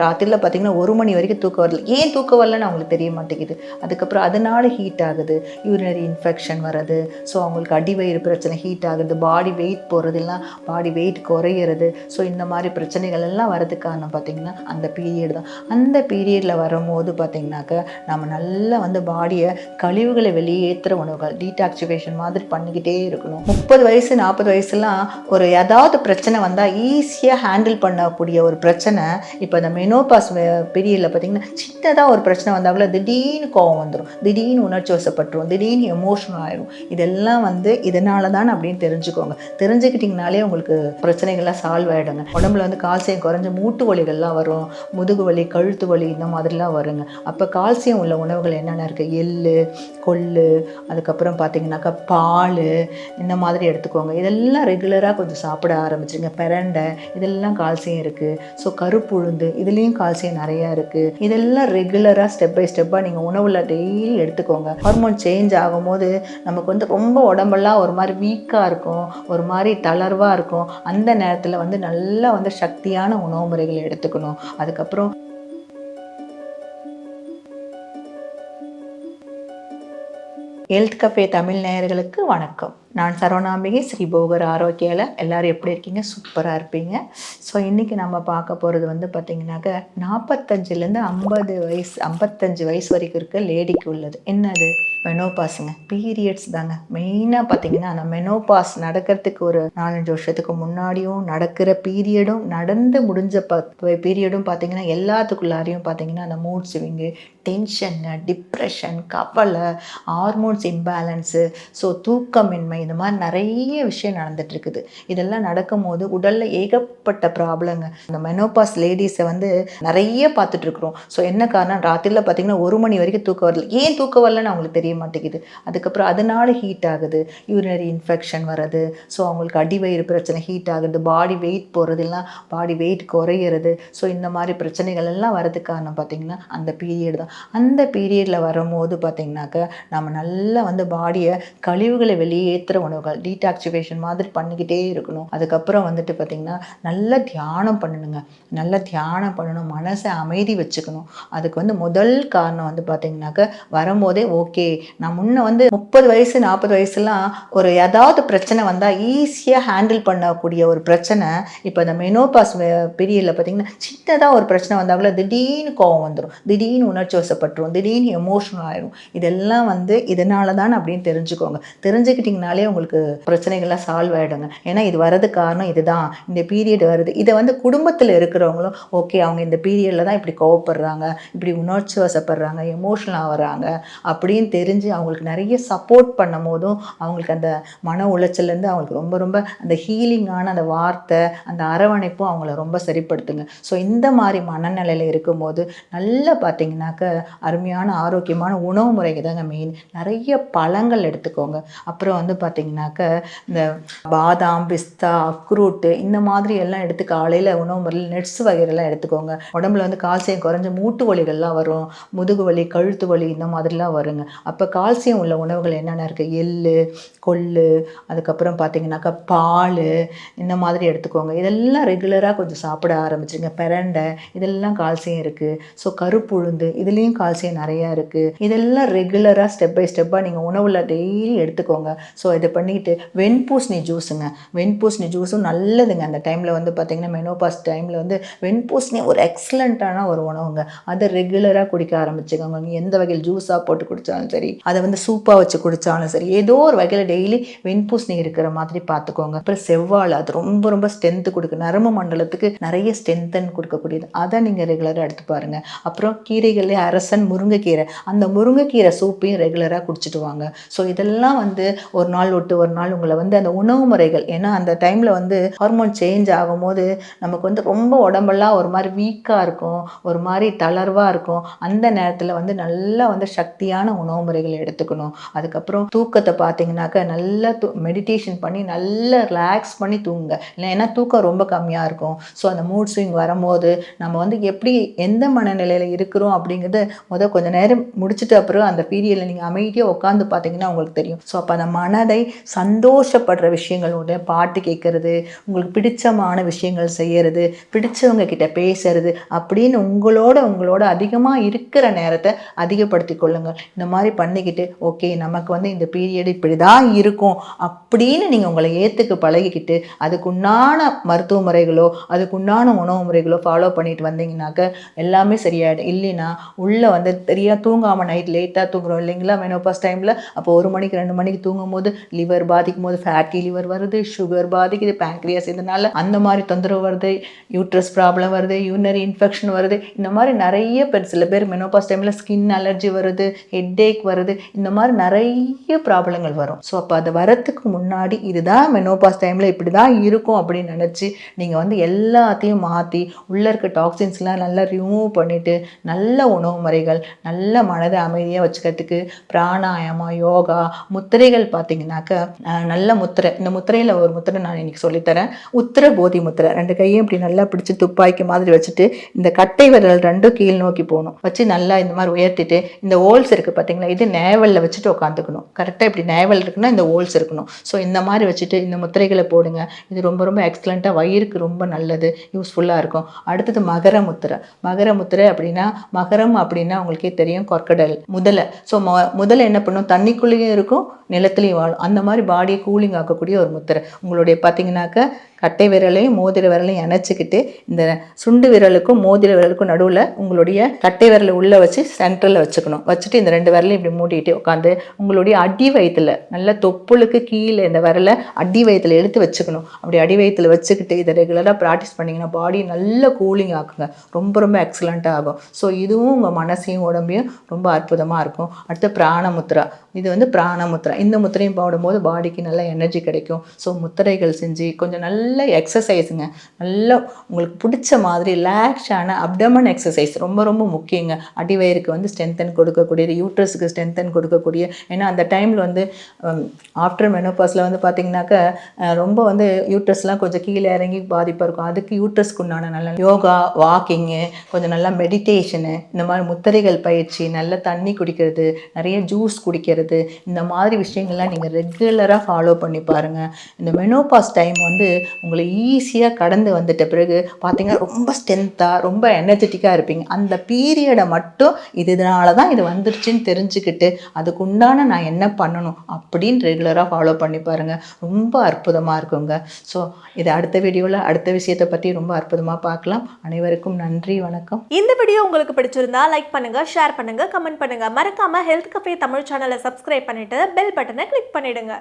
ராத்திரியில் பார்த்தீங்கன்னா 1 மணி வரைக்கும் தூக்கம் வரல. ஏன் தூக்கம் வரலன்னு அவங்களுக்கு தெரிய மாட்டேங்குது. அதுக்கப்புறம் அதனால ஹீட் ஆகுது, யூரினரி இன்ஃபெக்ஷன் வருது. ஸோ அவங்களுக்கு அடிவயிறு பிரச்சனை, ஹீட் ஆகுது, பாடி வெயிட் போகிறது, இல்லைனா பாடி வெயிட் குறையிறது. ஸோ இந்த மாதிரி பிரச்சனைகள் எல்லாம் வரதுக்கு காரணம் பார்த்திங்கன்னா அந்த பீரியட் தான். அந்த பீரியடில் வரும்போது பார்த்திங்கனாக்கா நம்ம நல்லா பாடியை கழிவுகளை வெளியேற்றுற உணவுகள் டீடாக்சிவேஷன் மாதிரி பண்ணிக்கிட்டே இருக்கணும். 30 வயசு 40 வயசுலாம் ஒரு ஏதாவது பிரச்சனை வந்தால் ஈஸியாக ஹேண்டில் பண்ணக்கூடிய ஒரு பிரச்சனை இப்போ இந்த மெனோபாஸ் பீரியடில் பார்த்திங்கன்னா சின்னதாக ஒரு பிரச்சனை வந்தால் திடீர்னு கோவம் வந்துடும், திடீர்னு உணர்ச்சி வசப்பட்டுரும், திடீர்னு எமோஷனல் ஆயிடும். இதெல்லாம் இதனால தான் அப்படின்னு தெரிஞ்சுக்கோங்க. தெரிஞ்சுக்கிட்டிங்கனாலே உங்களுக்கு பிரச்சனைகள்லாம் சால்வ் ஆகிடுங்க. உடம்புல கால்சியம் குறைஞ்ச மூட்டு வலிகள்லாம் வரும், முதுகு வலி, கழுத்து வலி, இந்த மாதிரிலாம் வருங்க. அப்போ கால்சியம் உள்ள உணவுகள் என்னென்ன இருக்குது? எள்ளு, கொள்ளு, அதுக்கப்புறம் பார்த்திங்கனாக்கா பால், இந்த மாதிரி எடுத்துக்கோங்க. இதெல்லாம் ரெகுலராக கொஞ்சம் சாப்பிட ஆரம்பிச்சுருங்க. பிரண்டை, இதெல்லாம் கால்சியம் இருக்குது. ஸோ கருப்புழுந்து, இதுலேயும் கால்சியம் நிறையா இருக்குது. இதெல்லாம் ரெகுலராக ஸ்டெப் பை ஸ்டெப்பாக நீங்கள் உணவில் டெய்லி எடுத்துக்கோங்க. ஹார்மோன் சேஞ்ச் ஆகும்போது நமக்கு ரொம்ப உடம்பெல்லாம் ஒரு மாதிரி வீக்காக இருக்கும், ஒரு மாதிரி தளர்வாக இருக்கும். அந்த நேரத்தில் நல்லா சக்தியான உணவு முறைகளை எடுத்துக்கணும். அதுக்கப்புறம் ஹெல்த் கஃபே தமிழ் நேயர்களுக்கு வணக்கம். நான் சரவணாம்பிகை, ஸ்ரீ போகர் ஆரோக்கியால. எல்லோரும் எப்படி இருக்கீங்க? சூப்பராக இருப்பீங்க. ஸோ இன்றைக்கி நம்ம பார்க்க போகிறது பார்த்திங்கனாக்கா 45லேருந்து 55 வயசு வரைக்கும் இருக்க லேடிக்கு உள்ளது. என்னது? மெனோபாஸுங்க, பீரியட்ஸ் தாங்க. மெயினாக பார்த்திங்கன்னா அந்த மெனோபாஸ் நடக்கிறதுக்கு ஒரு 4-5 வருஷத்துக்கு முன்னாடியும் நடக்கிற பீரியடும், நடந்து முடிஞ்ச பீரியடும் பார்த்திங்கன்னா எல்லாத்துக்குள்ளாரையும் பார்த்திங்கன்னா அந்த மூட் ஸ்விங்கு, டென்ஷன்னு, டிப்ரெஷன், கவலை, ஹார்மோன்ஸ் இம்பேலன்ஸு, ஸோ தூக்கமின்மை, இந்த மாதிரி நிறைய விஷயம் நடந்துகிட்ருக்குது. இதெல்லாம் நடக்கும்போது உடலில் ஏகப்பட்ட ப்ராப்ளங்க. இந்த மெனோபாஸ் லேடிஸை நிறைய பார்த்துட்ருக்குறோம். ஸோ என்ன காரணம்? ராத்திரியில் பார்த்திங்கன்னா 1 மணி வரைக்கும் தூக்கம் வரல. ஏன் தூக்கம் வரலன்னு அவங்களுக்கு தெரிய மாட்டேங்குது. அதுக்கப்புறம் அதனால ஹீட் ஆகுது, யூரினரி இன்ஃபெக்ஷன் வருது. ஸோ அவங்களுக்கு அடிவயிறு பிரச்சனை, ஹீட் ஆகுது, பாடி வெயிட் போகிறது, இல்லைனா பாடி வெயிட் குறையிறது. ஸோ இந்த மாதிரி பிரச்சனைகள் எல்லாம் வரதுக்கு காரணம் பார்த்திங்கன்னா அந்த பீரியட் தான். அந்த பீரியடில் வரும்போது பார்த்திங்கனாக்கா நம்ம நல்லா பாடியை கழிவுகளை வெளியேற்றுற உணவுகள் டீடாக்சிவேஷன் மாதிரி பண்ணிக்கிட்டே இருக்கணும். அதுக்கப்புறம் பார்த்திங்கன்னா நல்லா தியானம் பண்ணணுங்க. நல்லா தியானம் பண்ணணும், மனசை அமைதி வச்சுக்கணும். அதுக்கு முதல் காரணம் பார்த்திங்கனாக்கா வரும்போதே ஓகே, நான் முன்ன 30 வயசு 40 வயசுலாம் ஒரு ஏதாவது பிரச்சனை வந்தால் ஈஸியாக ஹேண்டில் பண்ணக்கூடிய ஒரு பிரச்சனை இப்போ இந்த மெனோபாஸ் பீரியடில் பார்த்திங்கன்னா சின்னதாக ஒரு பிரச்சனை வந்தால் திடீர்னு கோவம் வந்துடும், திடீர்னு உணர்ச்சி வசப்பட்டுரும், திடீர்னு எமோஷனல் ஆயிடும். இதெல்லாம் இதனால தான் அப்படின்னு தெரிஞ்சுக்கோங்க. தெரிஞ்சுக்கிட்டிங்கனாலே உங்களுக்கு பிரச்சனைகள்லாம் சால்வ் ஆகிடுங்க. ஏன்னா இது வரதுக்கு காரணம் இதுதான், இந்த பீரியட் வருது. இதை குடும்பத்தில் இருக்கிறவங்களும் ஓகே, அவங்க இந்த பீரியடில் தான் இப்படி கோவப்படுறாங்க, இப்படி உணர்ச்சி வசப்படுறாங்க, எமோஷனல் ஆகிறாங்க அப்படின்னு தெரிஞ்சு அவங்களுக்கு நிறைய சப்போர்ட் பண்ணும் போதும் அவங்களுக்கு அந்த மன உளைச்சல்லேருந்து அவங்களுக்கு ரொம்ப ரொம்ப அந்த ஹீலிங்கான அந்த வார்த்தை, அந்த அரவணைப்பும் அவங்கள ரொம்ப சரிப்படுத்துங்க. ஸோ இந்த மாதிரி மனநிலையில் இருக்கும்போது நல்லா பார்த்திங்கனாக்க அருமையான ஆரோக்கியமான உணவு முறைகள் தாங்க மெயின். நிறைய பழங்கள் எடுத்துக்கோங்க. அப்புறம் பார்த்திங்கனாக்க இந்த பாதாம், பிஸ்தா, அக்ரூட்டு, இந்த மாதிரி எல்லாம் எடுத்து காலையில் உணவு முறையில் நட்ஸ் வகைகள்லாம் எடுத்துக்கோங்க. உடம்புல கால்சியம் குறைஞ்ச மூட்டு வலிகள்லாம் வரும், முதுகு வலி, கழுத்து வலி, இந்த மாதிரிலாம் வருங்க. அப்போ கால்சியம் உள்ள உணவுகள் என்னென்ன இருக்குது? எள்ளு, கொள்ளு, அதுக்கப்புறம் பார்த்திங்கனாக்கா பால், இந்த மாதிரி எடுத்துக்கோங்க. இதெல்லாம் ரெகுலராக கொஞ்சம் சாப்பிட ஆரம்பிச்சுருங்க. பிரண்டை, இதெல்லாம் கால்சியம் இருக்குது. ஸோ கருப்புழுந்து, இதுலேயும் கால்சியம் நிறையா இருக்குது. இதெல்லாம் ரெகுலராக ஸ்டெப் பை ஸ்டெப்பாக நீங்கள் உணவில் டெய்லி எடுத்துக்கோங்க. ஸோ இதை பண்ணிக்கிட்டு வெண்பூசணி ஜூஸுங்க, வெண்பூசணி ஜூஸும் நல்லதுங்க. அந்த டைமில் பார்த்திங்கன்னா மெனோபாஸ் டைமில் வெண்பூசணி ஒரு எக்ஸலண்ட்டான ஒரு உணவுங்க. அதை ரெகுலராக குடிக்க ஆரம்பிச்சுக்கோங்க. நீங்கள் எந்த வகையில் ஜூஸாக போட்டு குடித்தாலும் சரி, அதை சூப்பாக வச்சு குடித்தாலும் சரி, ஏதோ ஒரு வகையில் டெய்லி வெண்பூசணி இருக்கிற மாதிரி பார்த்துக்கோங்க. அப்புறம் செவ்வாழை, அது ரொம்ப ரொம்ப ஸ்ட்ரென்த்து கொடுக்கு, நரம்பு மண்டலத்துக்கு நிறைய ஸ்ட்ரென்த்தன் கொடுக்கக்கூடியது. அதை நீங்கள் ரெகுலராக எடுத்து பாருங்கள். அப்புறம் கீரைகளே அரசன், முருங்கைக்கீரை, அந்த முருங்கைக்கீரை சூப்பையும் ரெகுலராக குடிச்சிட்டு வாங்க. ஸோ இதெல்லாம் ஒரு நாள் விட்டு ஒரு நாள் உங்களை அந்த உணவு முறைகள், ஏன்னா அந்த டைமில் ஹார்மோன் சேஞ்ச் ஆகும்போது நமக்கு ரொம்ப உடம்பெல்லாம் ஒரு மாதிரி வீக்காக இருக்கும், ஒரு மாதிரி தளர்வாக இருக்கும். அந்த நேரத்தில் நல்லா சக்தியான உணவு முறைகளை எடுத்துக்கணும். அதுக்கப்புறம் தூக்கத்தை பார்த்தீங்கன்னாக்கா நல்லா மெடிடேஷன் பண்ணி நல்லா ரிலாக்ஸ் பண்ணி தூங்குங்க. இல்லை ஏன்னா தூக்கம் ரொம்ப கம்மியாக இருக்கும். ஸோ அந்த மூட் ஸ்விங் வரும்போது நம்ம எப்படி எந்த மனநிலையில் இருக்கிறோம் அப்படிங்கிறது கொஞ்சம் நேரம் முடிச்சுட்டு அப்புறம் அந்த பீரியடில் நீங்கள் அமைதியாக உட்காந்து பார்த்தீங்கன்னா உங்களுக்கு தெரியும். ஸோ அப்போ அந்த மனதை சந்தோஷப்படுற விஷயங்களோட பாட்டு கேட்கறது, உங்களுக்கு பிடிச்சமான விஷயங்கள் செய்யறது, பிடிச்சவங்க கிட்ட பேசுறது அப்படின்னு உங்களோட அதிகமாக இருக்கிற நேரத்தை அதிகப்படுத்தி கொள்ளுங்கள். இந்த மாதிரி பண்ணிக்கிட்டு ஓகே நமக்கு வந்து இந்த பீரியட் இப்படி தான் இருக்கும் அப்படின்னு நீங்கள் உங்களை ஏற்றுக்கு பழகிக்கிட்டு அதுக்குண்டான மருத்துவ முறைகளோ அதுக்குண்டான உணவு முறைகளோ ஃபாலோ பண்ணிட்டு வந்தீங்கன்னாக்க எல்லாமே சரியாயிடும். இல்லைன்னா உள்ளே வந்து தெரியாது தூங்காமல் நைட் லேட்டாக தூங்குறோம் இல்லைங்களா மெனோபாஸ் டைமில். அப்போ 1 மணிக்கு 2 மணிக்கு தூங்கும் போது லிவர் பாதிக்கும் போது ஃபேட்டி லிவர் வருது, சுகர் பாதிக்குது, பேங்க்ரியாஸ் இதனால அந்த மாதிரி தொந்தரவு வருது, யூட்ரஸ் ப்ராப்ளம் வருது, யூரினரி இன்ஃபெக்ஷன் வருது. இந்த மாதிரி நிறைய பேர் சில பேர் மெனோபாஸ் டைமில் ஸ்கின் அலர்ஜி வருது, ஹெட்டேக் வருது, இந்த மாதிரி நிறைய ப்ராப்ளங்கள் வரும். ஸோ அப்போ அது வரத்துக்கு முன்னாடி இதுதான் மெனோபாஸ் டைமில் இப்படி தான் இருக்கும் அப்படின்னு நினச்சி நீங்கள் வந்து எல்லாத்தையும் மாற்றி உள்ளே இருக்க டாக்ஸின்ஸ்லாம் நல்லா ரிமூவ் பண்ணிவிட்டு நல்ல உணவு முறைகள், நல்ல மனதை அமைதியாக வச்சுக்கிறதுக்கு பிராணாயாமம், யோகா, முத்திரைகள் பார்த்தீங்கன்னாக்க நல்ல முத்திரை. இந்த முத்திரையில் ஒரு முத்திரை நான் இன்றைக்கி சொல்லித்தரேன். உத்திர போதி முத்திரை. 2 கையும் இப்படி நல்லா பிடிச்சி துப்பாக்கி மாதிரி வச்சுட்டு இந்த கட்டை விரல் 2 கீழ் நோக்கி போகணும். வச்சு நல்லா இந்த மாதிரி உயர்த்திட்டு இந்த ஓல்ஸ் இருக்குது பார்த்தீங்களா, இது நேவலில் வச்சுட்டு உட்காந்துக்கணும். கரெக்டாக இப்படி நேவல் இருக்குன்னா இந்த ஓல்ஸ் இருக்கணும். ஸோ இந்த மாதிரி வச்சுட்டு இந்த முத்திரைகளை போடுங்க. இது ரொம்ப ரொம்ப எக்ஸலண்ட்டாக வயிறுக்கு ரொம்ப நல்லது, யூஸ்ஃபுல்லாக இருக்கும். அடுத்தது மகர முத்திரை. மகர முத்திரை அப்படின்னா மகரம் அப்படின்னா உங்களுக்கே தெரியும் கொர்க்கடல் முதலை. ஸோ முதலை என்ன பண்ணும், தண்ணிக்குள்ளேயும் இருக்கும் நிலத்துலையும் வாழும். அந்த மாதிரி பாடியை கூலிங் ஆக்கக்கூடிய ஒரு முத்திரை. உங்களுடைய பார்த்தீங்கன்னாக்க கட்டை விரலையும் மோதிர விரலையும் இணைச்சிக்கிட்டு இந்த சுண்டு விரலுக்கும் மோதிர விரலுக்கும் நடுவில் உங்களுடைய கட்டை விரலை உள்ளே வச்சு சென்ட்ரலில் வச்சுக்கணும். வச்சுட்டு இந்த 2 விரலையும் இப்படி மூடிட்டு உட்காந்து உங்களுடைய அடி வயிற்றுல நல்ல தொப்புளுக்கு கீழே இந்த விரலை அடி வயிற்றுல எடுத்து வச்சுக்கணும். அப்படி அடி வயிற்றுல வச்சுக்கிட்டு இதை ரெகுலராக ப்ராக்டிஸ் பண்ணிங்கன்னா பாடி நல்ல கூலிங் ஆக்குங்க. ரொம்ப ரொம்ப எக்ஸலண்ட்டாக ஆகும். ஸோ இதுவும் உங்கள் மனசையும் உடம்பையும் ரொம்ப அற்புதமாக இருக்கும். அடுத்து பிராணமுத்ரா. இது வந்து பிராணமுத்ரா. இந்த முத்திரையும் போடும்போது பாடிக்கு நல்ல எனர்ஜி கிடைக்கும். ஸோ முத்திரைகள் செஞ்சு கொஞ்சம் நல்ல எக்ஸசைஸுங்க, நல்ல உங்களுக்கு பிடிச்ச மாதிரி ரிலாக்ஸான அப்டமன் எக்ஸசைஸ் ரொம்ப ரொம்ப முக்கியங்க. அடிவயிறுக்கு வந்து ஸ்ட்ரென்தன் கொடுக்கக்கூடியது, யூட்ரஸுக்கு ஸ்ட்ரென்தன் கொடுக்கக்கூடிய. ஏன்னா அந்த டைமில் வந்து ஆஃப்டர் மெனோபாஸில் வந்து பார்த்திங்கனாக்க ரொம்ப வந்து யூட்ரஸ்லாம் கொஞ்சம் கீழே இறங்கி பாதிப்பாக இருக்கும். அதுக்கு யூட்ரஸ்க்கு உண்டான நல்ல யோகா, வாக்கிங்கு, கொஞ்சம் நல்லா மெடிடேஷனு, இந்த மாதிரி முத்திரைகள் பயிற்சி, நல்ல தண்ணி குடிக்கிறது, நிறைய ஜூஸ் குடிக்கிறது, இந்த மாதிரி விஷயங்கள்லாம் நீங்கள் ரெகுலராக ஃபாலோ பண்ணி பாருங்கள். இந்த மெனோபாஸ் டைம் வந்து உங்களை ஈஸியாக கடந்து வந்துட்ட பிறகு பார்த்தீங்கன்னா ரொம்ப ஸ்ட்ரென்த்தாக ரொம்ப எனர்ஜெட்டிக்காக இருப்பீங்க. அந்த பீரியடை மட்டும் இதனால தான் இது வந்துருச்சுன்னு தெரிஞ்சுக்கிட்டு அதுக்கு உண்டான நான் என்ன பண்ணணும் அப்படின்னு ரெகுலராக ஃபாலோ பண்ணி பாருங்கள். ரொம்ப அற்புதமாக இருக்குங்க. ஸோ இது அடுத்த வீடியோவில் அடுத்த விஷயத்தை பற்றி ரொம்ப அற்புதமாக பார்க்கலாம். அனைவருக்கும் நன்றி, வணக்கம். இந்த வீடியோ உங்களுக்கு பிடிச்சிருந்தா லைக் பண்ணுங்க, ஷேர் பண்ணுங்க, கமெண்ட் பண்ணுங்க. மறக்காம ஹெல்த் கஃபே தமிழ் சேனலை சப்ஸ்கிரைப் பண்ணிட்டு பெல் பட்டனை கிளிக் பண்ணிடுங்க.